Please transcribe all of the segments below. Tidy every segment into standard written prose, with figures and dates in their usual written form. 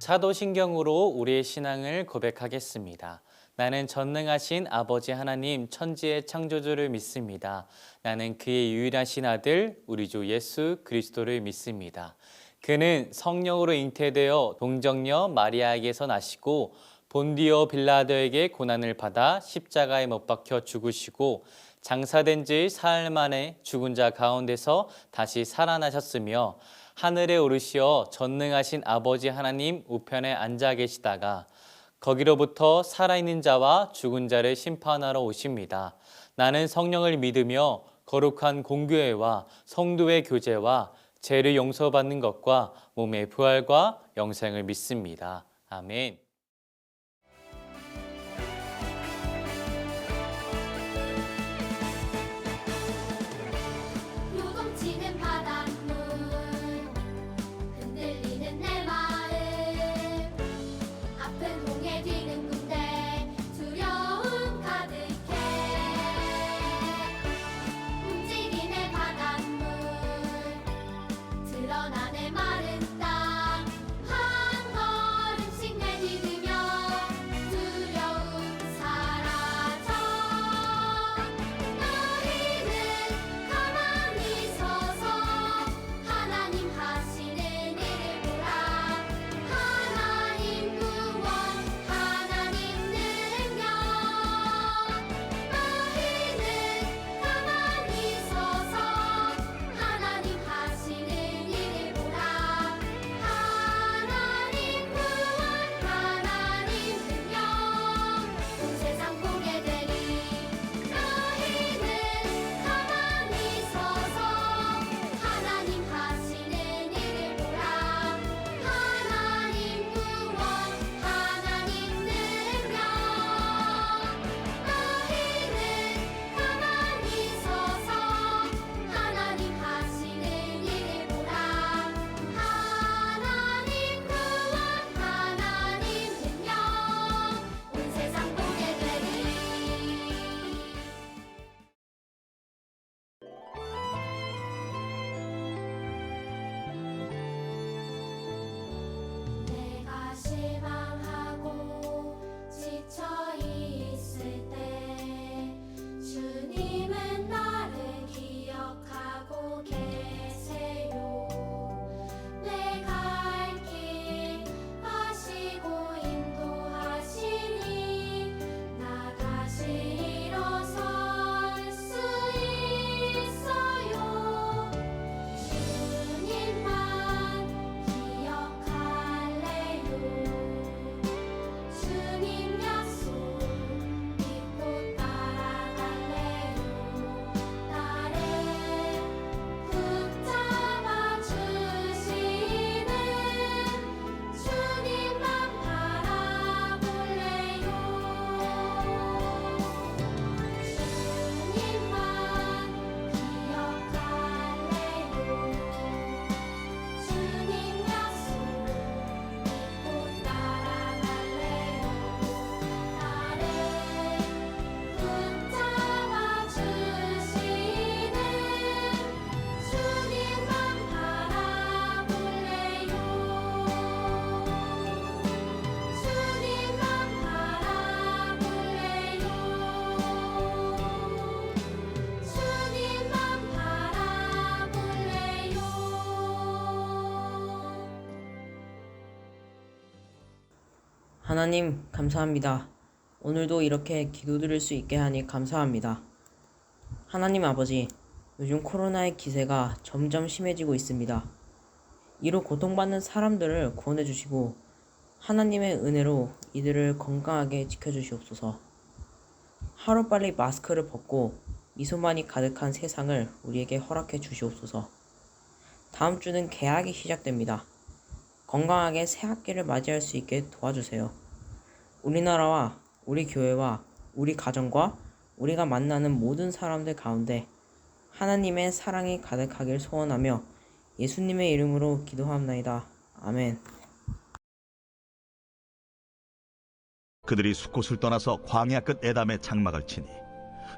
사도신경으로 우리의 신앙을 고백하겠습니다. 나는 전능하신 아버지 하나님 천지의 창조주를 믿습니다. 나는 그의 유일하신 아들 우리 주 예수 그리스도를 믿습니다. 그는 성령으로 잉태되어 동정녀 마리아에게서 나시고 본디오 빌라도에게 고난을 받아 십자가에 못 박혀 죽으시고 장사된 지 사흘 만에 죽은 자 가운데서 다시 살아나셨으며 하늘에 오르시어 전능하신 아버지 하나님 우편에 앉아 계시다가 거기로부터 살아있는 자와 죽은 자를 심판하러 오십니다. 나는 성령을 믿으며 거룩한 공교회와 성도의 교제와 죄를 용서받는 것과 몸의 부활과 영생을 믿습니다. 아멘. 요동치는 바닷물 흔들리는 내 마음 아픈 홍해 뒤는 군대 두려움 가득해 움직이는 바닷물 드러나 내 마른 땅 한 걸음씩 내딛으며 두려움 사라져 너희는 가만히 서서 하나님 하시는 일을 보라 하나님 구원 하나님 능력 너희는 가만히 서서 하나님 하시는 일을 보라 하나님 구원 하나님 능력 온 세상 보게 되리 너희는 가만히 서서 하나님 하시는 일을 보라 하나님 구원 하나님 능력 너희는 가만히 서서 하나님 하시는 일을 보라 하나님 구원 하나님 능력 온 세상 보게 되리 내가 실망하고 지쳐 있을 때 주님은 나를 기억하고 계세요. 내가 갈 길 아시고 인도하시니 나 다시 일어설 수 있어요. 주님만 기억할래요. 주님 약속 믿고 따라갈래요. 나를 붙잡아 주시는 주님만 바라볼래요. 주님만 기억할래요. 주님 약속 믿고 따라갈래요. 나를 붙잡아 주시는 주님만 바라볼래요. 주님만 바라볼래요. 주님만 바라볼래요. 하나님, 감사합니다. 오늘도 이렇게 기도드릴 수 있게 하니 감사합니다. 하나님 아버지, 요즘 코로나의 기세가 점점 심해지고 있습니다. 이로 고통받는 사람들을 구원해 주시고 하나님의 은혜로 이들을 건강하게 지켜주시옵소서. 하루빨리 마스크를 벗고 미소만이 가득한 세상을 우리에게 허락해 주시옵소서. 다음 주는 개학이 시작됩니다. 건강하게 새 학기를 맞이할 수 있게 도와주세요. 우리나라와 우리 교회와 우리 가정과 우리가 만나는 모든 사람들 가운데 하나님의 사랑이 가득하길 소원하며 예수님의 이름으로 기도합나이다. 아멘. 그들이 숫곳을 떠나서 광야 끝 에담의 장막을 치니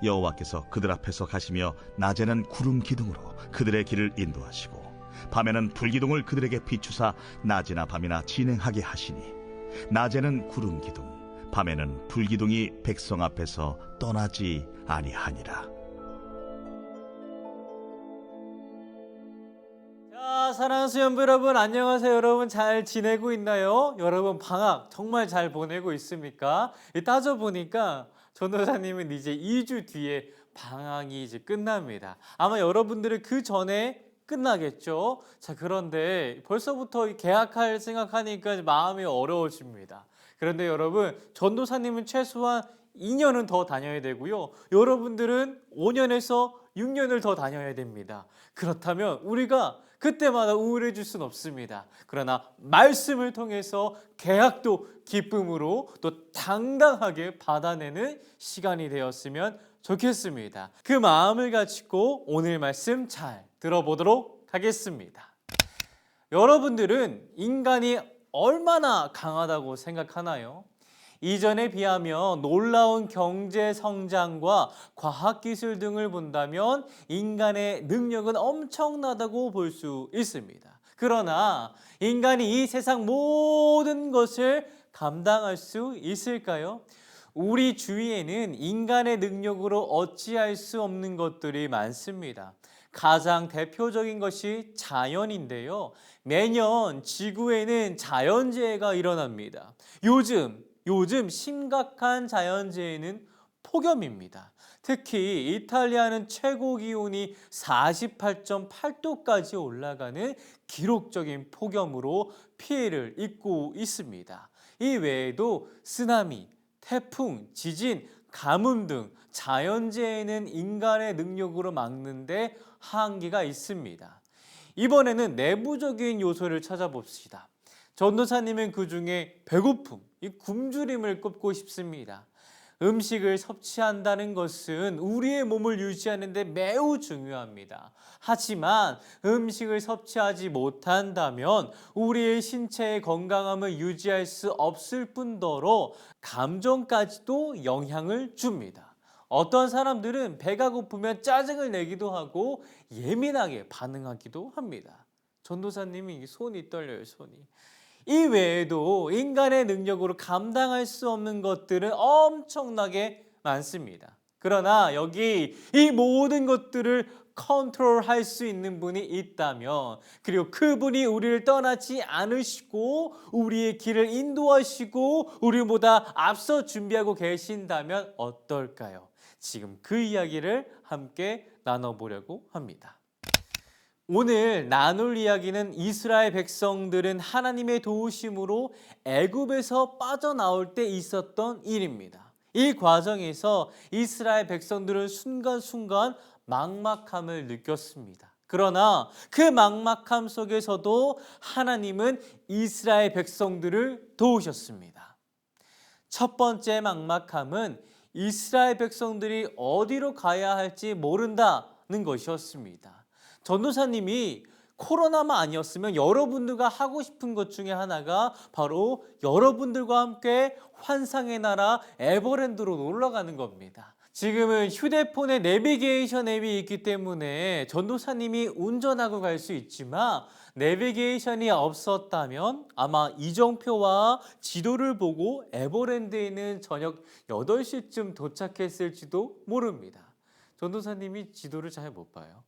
여호와께서 그들 앞에서 가시며 낮에는 구름 기둥으로 그들의 길을 인도하시고 밤에는 불기둥을 그들에게 비추사 낮이나 밤이나 진행하게 하시니 낮에는 구름 기둥 밤에는 불기둥이 백성 앞에서 떠나지 아니하니라. 자, 사랑하는 수연부 여러분, 안녕하세요. 여러분 잘 지내고 있나요? 여러분 방학 정말 잘 보내고 있습니까? 따져보니까 전도사님은 이제 2주 뒤에 방학이 이제 끝납니다. 아마 여러분들은 그 전에 끝나겠죠? 자, 그런데 벌써부터 개학할 생각하니까 마음이 어려워집니다. 그런데 여러분, 전도사님은 최소한 2년은 더 다녀야 되고요. 여러분들은 5년에서 6년을 더 다녀야 됩니다. 그렇다면 우리가 그때마다 우울해질 수는 없습니다. 그러나 말씀을 통해서 개학도 기쁨으로 또 당당하게 받아내는 시간이 되었으면 좋겠습니다. 그 마음을 가지고 오늘 말씀 잘 들어보도록 하겠습니다. 여러분들은 인간이 얼마나 강하다고 생각하나요? 이전에 비하면 놀라운 경제 성장과 과학기술 등을 본다면 인간의 능력은 엄청나다고 볼 수 있습니다. 그러나 인간이 이 세상 모든 것을 감당할 수 있을까요? 우리 주위에는 인간의 능력으로 어찌할 수 없는 것들이 많습니다. 가장 대표적인 것이 자연인데요. 매년 지구에는 자연재해가 일어납니다. 요즘 심각한 자연재해는 폭염입니다. 특히 이탈리아는 최고 기온이 48.8도까지 올라가는 기록적인 폭염으로 피해를 입고 있습니다. 이 외에도 쓰나미, 태풍, 지진, 가뭄 등 자연재해는 인간의 능력으로 막는데 한계가 있습니다. 이번에는 내부적인 요소를 찾아봅시다. 전도사님은 그 중에 배고픔, 이 굶주림을 꼽고 싶습니다. 음식을 섭취한다는 것은 우리의 몸을 유지하는 데 매우 중요합니다. 하지만 음식을 섭취하지 못한다면 우리의 신체의 건강함을 유지할 수 없을 뿐더러 감정까지도 영향을 줍니다. 어떤 사람들은 배가 고프면 짜증을 내기도 하고 예민하게 반응하기도 합니다. 전도사님이 손이 떨려요, 손이. 이 외에도 인간의 능력으로 감당할 수 없는 것들은 엄청나게 많습니다. 그러나 여기 이 모든 것들을 컨트롤할 수 있는 분이 있다면, 그리고 그분이 우리를 떠나지 않으시고 우리의 길을 인도하시고 우리보다 앞서 준비하고 계신다면 어떨까요? 지금 그 이야기를 함께 나눠보려고 합니다. 오늘 나눌 이야기는 이스라엘 백성들은 하나님의 도우심으로 애굽에서 빠져나올 때 있었던 일입니다. 이 과정에서 이스라엘 백성들은 순간순간 막막함을 느꼈습니다. 그러나 그 막막함 속에서도 하나님은 이스라엘 백성들을 도우셨습니다. 첫 번째 막막함은 이스라엘 백성들이 어디로 가야 할지 모른다는 것이었습니다. 전도사님이 코로나만 아니었으면 여러분들과 하고 싶은 것 중에 하나가 바로 여러분들과 함께 환상의 나라 에버랜드로 놀러 가는 겁니다. 지금은 휴대폰에 내비게이션 앱이 있기 때문에 전도사님이 운전하고 갈 수 있지만 내비게이션이 없었다면 아마 이정표와 지도를 보고 에버랜드에는 저녁 8시쯤 도착했을지도 모릅니다. 전도사님이 지도를 잘 못 봐요.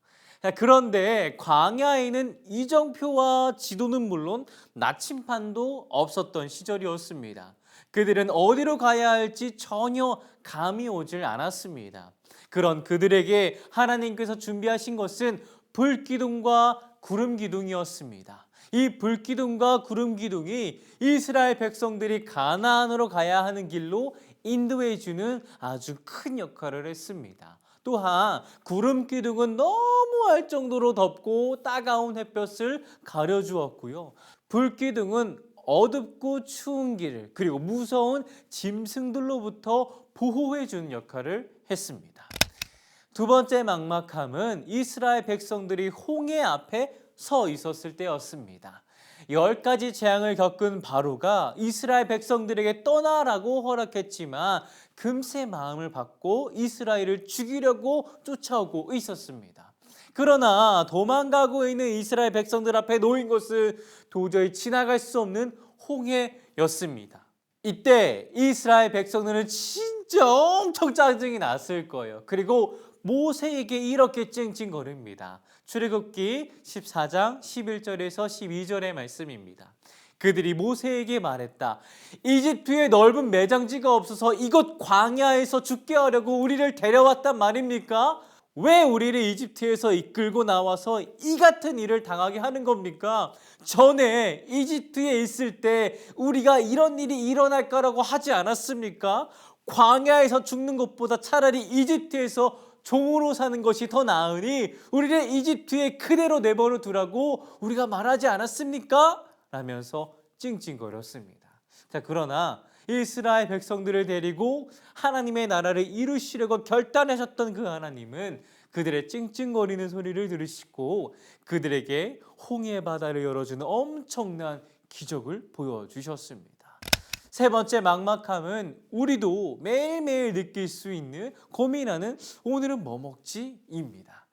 그런데 광야에는 이정표와 지도는 물론 나침반도 없었던 시절이었습니다. 그들은 어디로 가야 할지 전혀 감이 오질 않았습니다. 그런 그들에게 하나님께서 준비하신 것은 불기둥과 구름기둥이었습니다. 이 불기둥과 구름기둥이 이스라엘 백성들이 가나안으로 가야 하는 길로 인도해 주는 아주 큰 역할을 했습니다. 또한 구름기둥은 너무 할 정도로 덥고 따가운 햇볕을 가려주었고요. 불기둥은 어둡고 추운 길을, 그리고 무서운 짐승들로부터 보호해 주는 역할을 했습니다. 두 번째 막막함은 이스라엘 백성들이 홍해 앞에 서 있었을 때였습니다. 10가지 재앙을 겪은 바로가 이스라엘 백성들에게 떠나라고 허락했지만 금세 마음을 받고 이스라엘을 죽이려고 쫓아오고 있었습니다. 그러나 도망가고 있는 이스라엘 백성들 앞에 놓인 것은 도저히 지나갈 수 없는 홍해였습니다. 이때 이스라엘 백성들은 진짜 엄청 짜증이 났을 거예요. 그리고 모세에게 이렇게 찡찡거립니다. 출애굽기 14장 11절에서 12절의 말씀입니다. 그들이 모세에게 말했다. 이집트에 넓은 매장지가 없어서 이곳 광야에서 죽게 하려고 우리를 데려왔단 말입니까? 왜 우리를 이집트에서 이끌고 나와서 이 같은 일을 당하게 하는 겁니까? 전에 이집트에 있을 때 우리가 이런 일이 일어날 거라고 하지 않았습니까? 광야에서 죽는 것보다 차라리 이집트에서 종으로 사는 것이 더 나으니 우리를 이집트에 그대로 내버려 두라고 우리가 말하지 않았습니까? 라면서 찡찡거렸습니다. 자, 그러나 이스라엘 백성들을 데리고 하나님의 나라를 이루시려고 결단하셨던 그 하나님은 그들의 찡찡거리는 소리를 들으시고 그들에게 홍해 바다를 열어주는 엄청난 기적을 보여주셨습니다. 세 번째 막막함은 우리도 매일매일 느낄 수 있는 고민하는 오늘은 뭐 먹지입니다.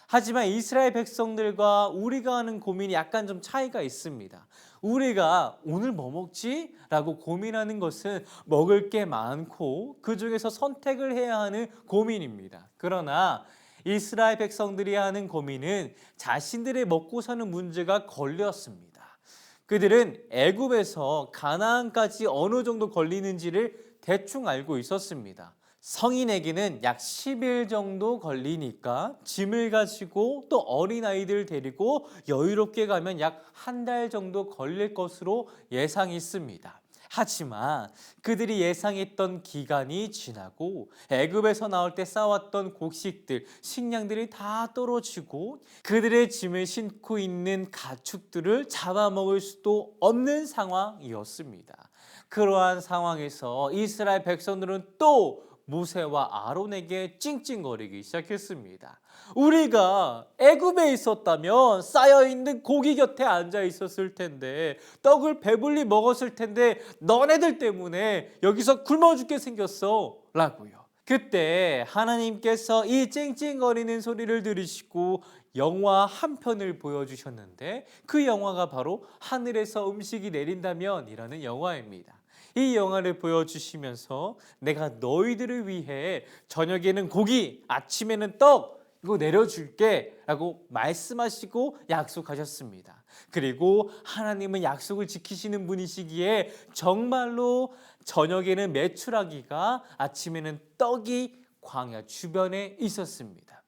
하지만 이스라엘 백성들과 우리가 하는 고민이 약간 좀 차이가 있습니다. 우리가 오늘 뭐 먹지? 라고 고민하는 것은 먹을 게 많고 그 중에서 선택을 해야 하는 고민입니다. 그러나 이스라엘 백성들이 하는 고민은 자신들의 먹고 사는 문제가 걸렸습니다. 그들은 애굽에서 가나안까지 어느 정도 걸리는지를 대충 알고 있었습니다. 성인에게는 약 10일 정도 걸리니까 짐을 가지고 또 어린아이들 데리고 여유롭게 가면 약 한 달 정도 걸릴 것으로 예상했습니다. 하지만 그들이 예상했던 기간이 지나고 애굽에서 나올 때 싸왔던 곡식들, 식량들이 다 떨어지고 그들의 짐을 싣고 있는 가축들을 잡아먹을 수도 없는 상황이었습니다. 그러한 상황에서 이스라엘 백성들은 또 모세와 아론에게 찡찡거리기 시작했습니다. 우리가 애굽에 있었다면 쌓여있는 고기 곁에 앉아 있었을 텐데 떡을 배불리 먹었을 텐데 너네들 때문에 여기서 굶어 죽게 생겼어 라고요. 그때 하나님께서 이 찡찡거리는 소리를 들으시고 영화 한 편을 보여주셨는데 그 영화가 바로 하늘에서 음식이 내린다면 이라는 영화입니다. 이 영화를 보여주시면서 내가 너희들을 위해 저녁에는 고기, 아침에는 떡 이거 내려줄게 라고 말씀하시고 약속하셨습니다. 그리고 하나님은 약속을 지키시는 분이시기에 정말로 저녁에는 메추라기가 아침에는 떡이 광야 주변에 있었습니다.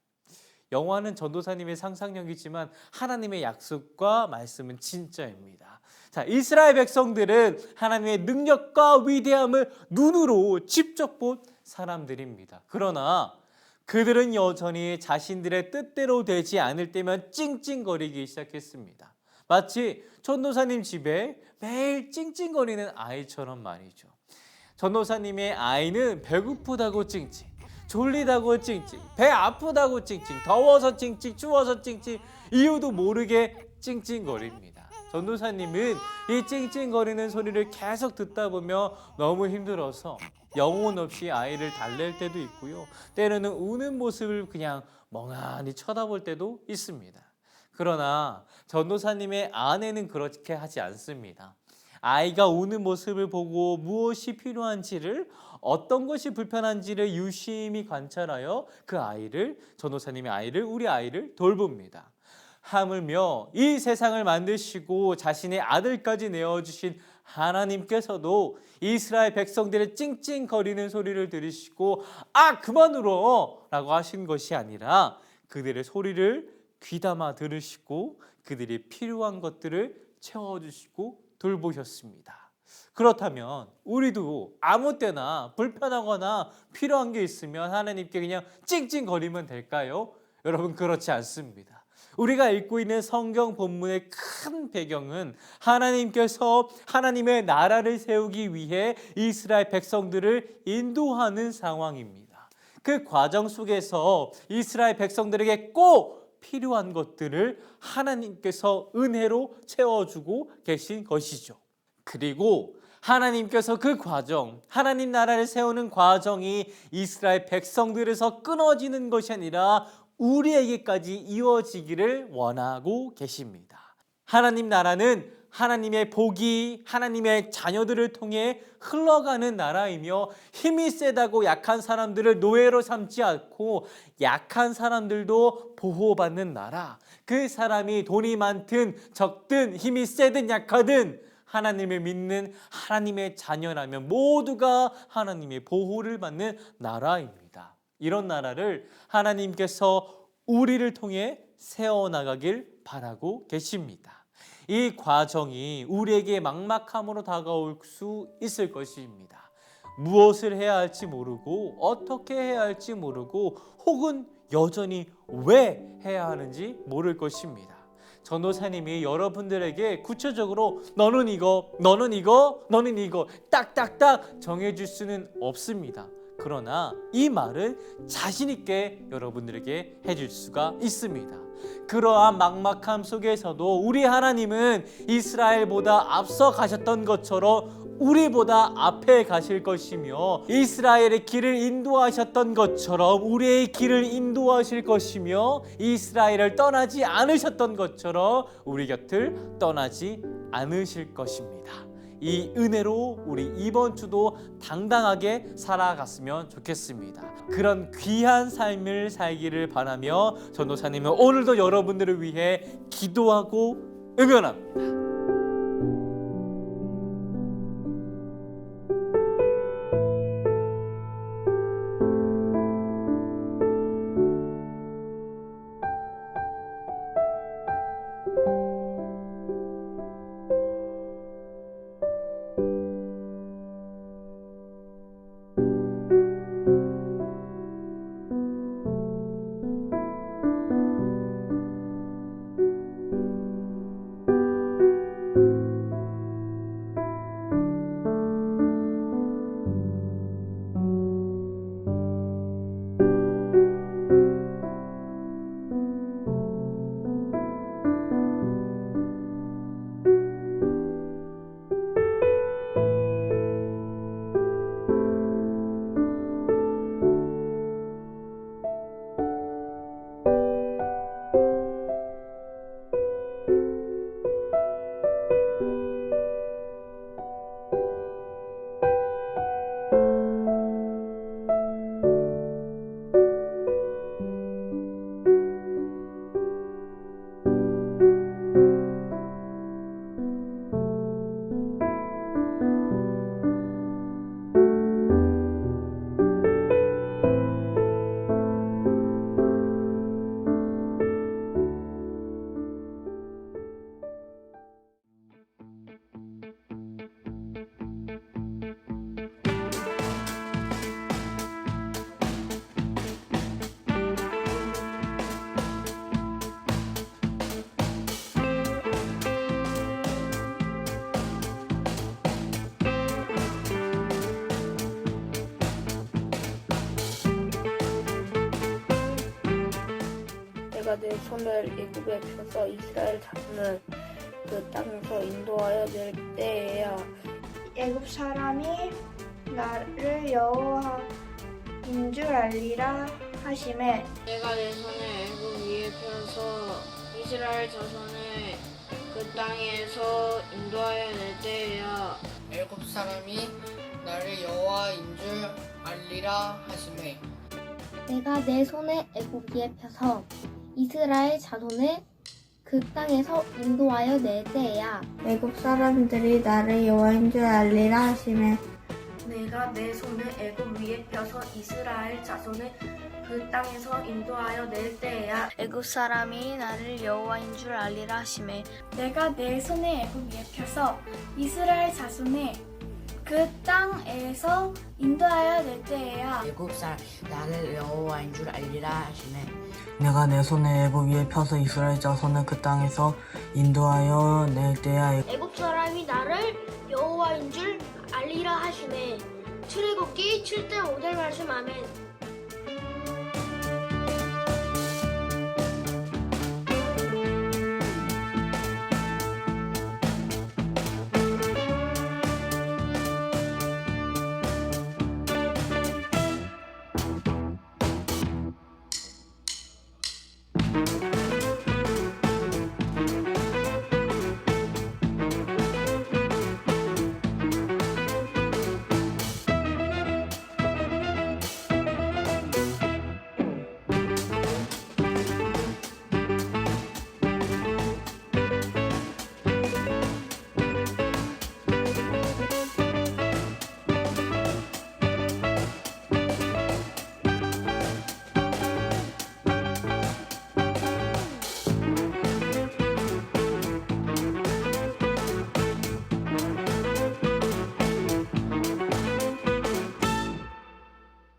영화는 전도사님의 상상력이지만 하나님의 약속과 말씀은 진짜입니다. 자, 이스라엘 백성들은 하나님의 능력과 위대함을 눈으로 직접 본 사람들입니다. 그러나 그들은 여전히 자신들의 뜻대로 되지 않을 때면 찡찡거리기 시작했습니다. 마치 전도사님 집에 매일 찡찡거리는 아이처럼 말이죠. 전도사님의 아이는 배고프다고 찡찡, 졸리다고 찡찡, 배 아프다고 찡찡, 더워서 찡찡, 추워서 찡찡, 이유도 모르게 찡찡거립니다. 전도사님은 이 찡찡거리는 소리를 계속 듣다 보면 너무 힘들어서 영혼 없이 아이를 달랠 때도 있고요. 때로는 우는 모습을 그냥 멍하니 쳐다볼 때도 있습니다. 그러나 전도사님의 아내는 그렇게 하지 않습니다. 아이가 우는 모습을 보고 무엇이 필요한지를 어떤 것이 불편한지를 유심히 관찰하여 그 아이를 전도사님의 아이를 우리 아이를 돌봅니다. 하물며 이 세상을 만드시고 자신의 아들까지 내어주신 하나님께서도 이스라엘 백성들의 찡찡거리는 소리를 들으시고 아 그만 울어 라고 하신 것이 아니라 그들의 소리를 귀담아 들으시고 그들이 필요한 것들을 채워주시고 돌보셨습니다. 그렇다면 우리도 아무 때나 불편하거나 필요한 게 있으면 하나님께 그냥 찡찡거리면 될까요? 여러분 그렇지 않습니다. 우리가 읽고 있는 성경 본문의 큰 배경은 하나님께서 하나님의 나라를 세우기 위해 이스라엘 백성들을 인도하는 상황입니다. 그 과정 속에서 이스라엘 백성들에게 꼭 필요한 것들을 하나님께서 은혜로 채워주고 계신 것이죠. 그리고 하나님께서 그 과정, 하나님 나라를 세우는 과정이 이스라엘 백성들에서 끊어지는 것이 아니라 우리에게까지 이어지기를 원하고 계십니다. 하나님 나라는 하나님의 복이 하나님의 자녀들을 통해 흘러가는 나라이며 힘이 세다고 약한 사람들을 노예로 삼지 않고 약한 사람들도 보호받는 나라. 그 사람이 돈이 많든 적든 힘이 세든 약하든 하나님을 믿는 하나님의 자녀라면 모두가 하나님의 보호를 받는 나라입니다. 이런 나라를 하나님께서 우리를 통해 세워나가길 바라고 계십니다. 이 과정이 우리에게 막막함으로 다가올 수 있을 것입니다. 무엇을 해야 할지 모르고 어떻게 해야 할지 모르고 혹은 여전히 왜 해야 하는지 모를 것입니다. 전도사님이 여러분들에게 구체적으로 너는 이거, 너는 이거, 너는 이거 딱딱딱 정해줄 수는 없습니다. 그러나 이 말은 자신 있게 여러분들에게 해줄 수가 있습니다. 그러한 막막함 속에서도 우리 하나님은 이스라엘보다 앞서 가셨던 것처럼 우리보다 앞에 가실 것이며 이스라엘의 길을 인도하셨던 것처럼 우리의 길을 인도하실 것이며 이스라엘을 떠나지 않으셨던 것처럼 우리 곁을 떠나지 않으실 것입니다. 이 은혜로 우리 이번 주도 당당하게 살아갔으면 좋겠습니다. 그런 귀한 삶을 살기를 바라며 전도사님은 오늘도 여러분들을 위해 기도하고 응원합니다. 내가 내 손을 애굽에 펴서 이스라엘 자손을 그 땅에서 인도하여 낼 때에야 애굽 사람이 나를 여호와인 줄 알리라 하심에 내가 내 손을 애굽 위에 펴서 이스라엘 자손을 그 땅에서 인도하여 낼 때에야 애굽 사람이 나를 여호와인 줄 알리라 하시매 내가 내 손에 애굽 위에 펴서 이스라엘 자손을 그 땅에서 인도하여 낼 때에야 애굽 사람들이 나를 여호와인 줄 알리라 하심에 내가 내 손을 애굽 위에 펴서 이스라엘 자손을 그 땅에서 인도하여 낼 때에야 애굽 사람이 나를 여호와인 줄 알리라 하시매 내가 내 손에 애굽 위에 펴서 이스라엘 자손을 그 땅에서 인도하여 낼 때에야 애굽 사람 나를 여호와인 줄 알리라 하시매 내가 내 손에 애굽 위에 펴서 이스라엘 자손을 그 땅에서 인도하여 낼 때야 애굽 사람이 나를 여호와인 줄 알리라 하시네. 출애굽기 7장 5절 말씀 아멘. 아멘.